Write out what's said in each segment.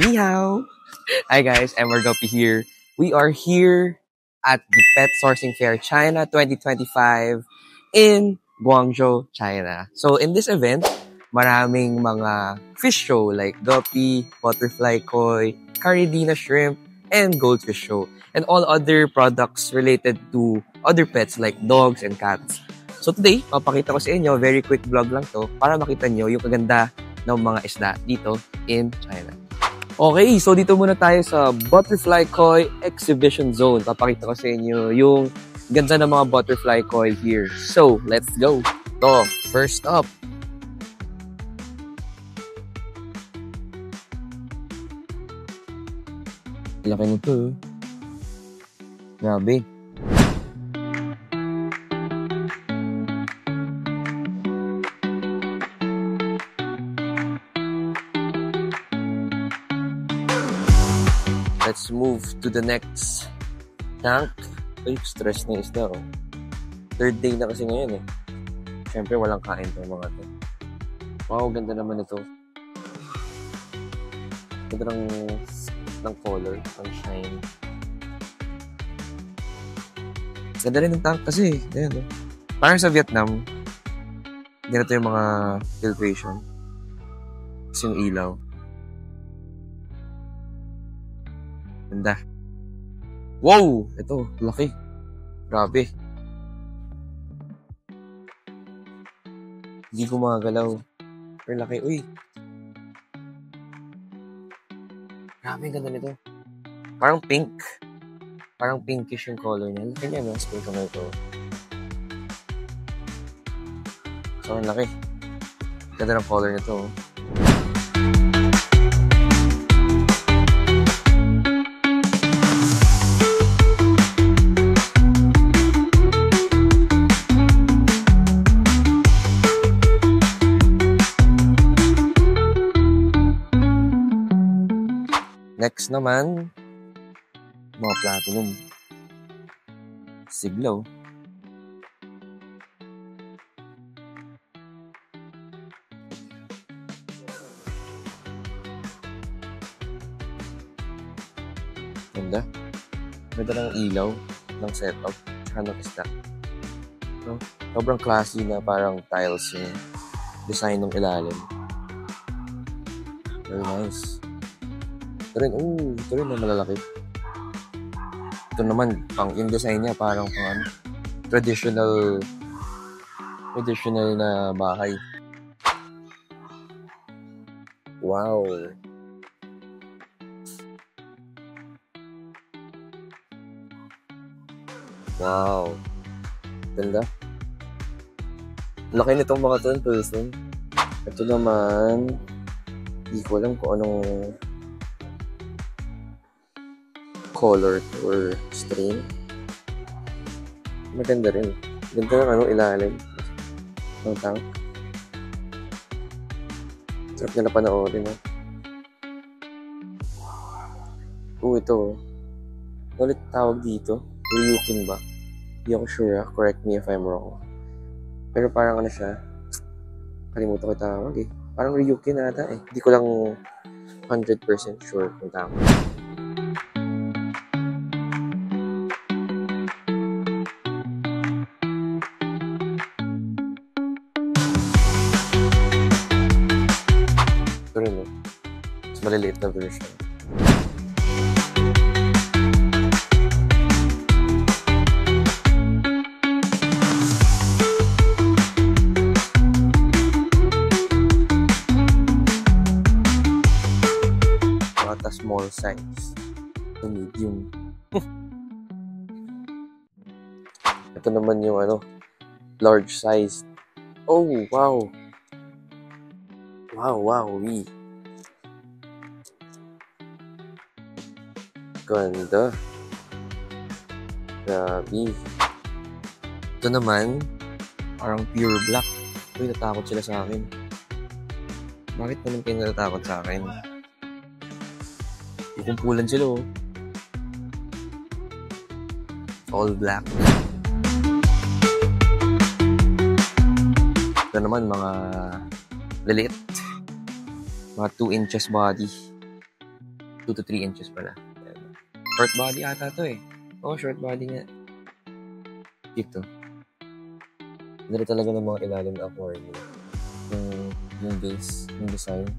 Ni hao! Hi guys, I'm Margopi here. We are here at the Pet Sourcing Fair China 2025 in Guangzhou, China. So in this event, maraming mga fish show like guppy, butterfly koi, caridina shrimp, and goldfish show. And all other products related to other pets like dogs and cats. So today, papakita ko sa inyo, very quick vlog lang to para makita nyo yung kaganda ng mga isda dito in China. Okay, so dito muna tayo sa Butterfly Koi Exhibition Zone. Papakita ko sa inyo yung ganda ng mga butterfly koi here. So, let's go! So, first up. Laki nito. Grabe. Let's move to the next tank. Ay, stress na isda, oh. Third day na kasi ngayon, eh. Siyempre, walang kain itong mga to. Wow, ganda naman ito. Ganda ng color, ng shine. Ganda rin ng tank kasi, ayan, oh. Parang sa Vietnam, ganito yung mga filtration. Kasi yung ilaw. Ganda. Wow! Ito, laki. Grabe. Hindi ko makagalaw. Pero laki. Uy! Grabe, ganda nito. Parang pink. Parang pinkish yung color niya. Laki niya, no? Spray ko na ito. So, ang laki. Ganda ng color nito. Next naman, mga platinum. Siglaw. Ganda. Ganda ng ilaw, ng setup, tsaka ng isda. No? Sobrang classy na parang tiles yung design ng ilalim. Very nice. Ito rin na malalaki. Ito naman, yung design niya parang traditional na bahay. Wow! Wow! Ganda. Laki nitong mga to in person. Ito naman, hindi ko alam kung anong color or strain. Maganda rin. Ganda ng ilalim ng tank. Sarap nila panoorin, no? Ito. Ulit tawag dito. Ryukin ba? Hindi ako sure, correct me if I'm wrong. Pero parang siya. Kalimutan ko tawag, eh. Parang Ryukin ata, eh. Hindi ko lang 100% sure kung tama. Ito rin, no? Mas maliliit na version. Small size. Ito medium. Ito naman yung large size. Oh, wow. Wow. Ganda. Grabe. Ito naman, parang pure black. Uy, natakot sila sa akin. Bakit naman kayo natatakot sa akin? Kumpulan sila, oh. All black. Ito naman, mga liliit. Mga 2 inches body. 2 to 3 inches pala. Ayan. Short body ata to eh. Oo, short body nga. Dito. Dito talaga ng mga ilalim na aquarium. Yung base, yung design.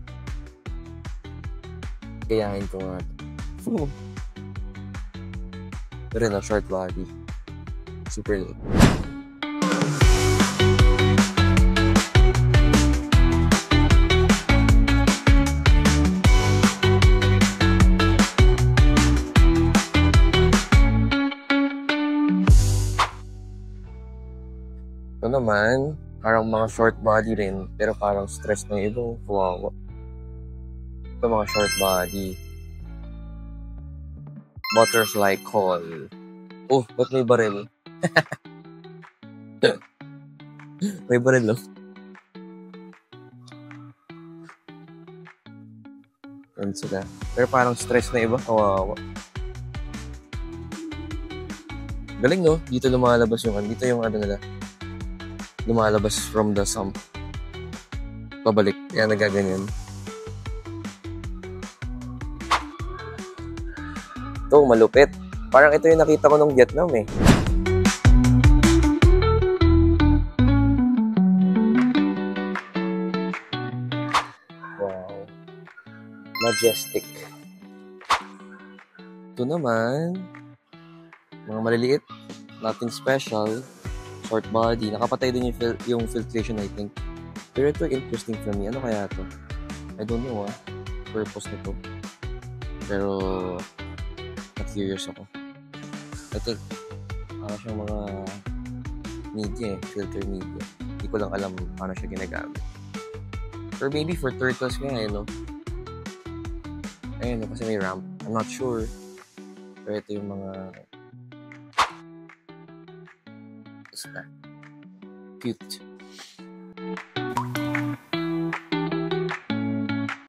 Kayahin ko nga. Pero na, short body. Super lit. Ito naman, parang mga short body rin, pero parang stress ng ibang kawawa. Ito mga short body. Butterfly call. Oh, ba't may baril? May baril, no? Yan sila. Pero parang stress na iba, kawawa. Galing, no? Dito lumalabas yung dito yung ano nila. Lumalabas from the sump. Pabalik. Kaya nagaganyan. Ito, malupit. Parang ito yung nakita ko nung Vietnam eh. Wow. Majestic. Ito naman, mga maliliit. Nothing special. Short body. Nakapatay din yung filtration, I think. Pero ito interesting for me. Ano kaya to? I don't know purpose nito. Pero na-curious ako. I think siyang mga media filter media. Hindi ko lang alam paano siya ginagamit. Or maybe for turtles nga no? Ayun, kasi may ramp. I'm not sure. Pero ito yung mga basta cute.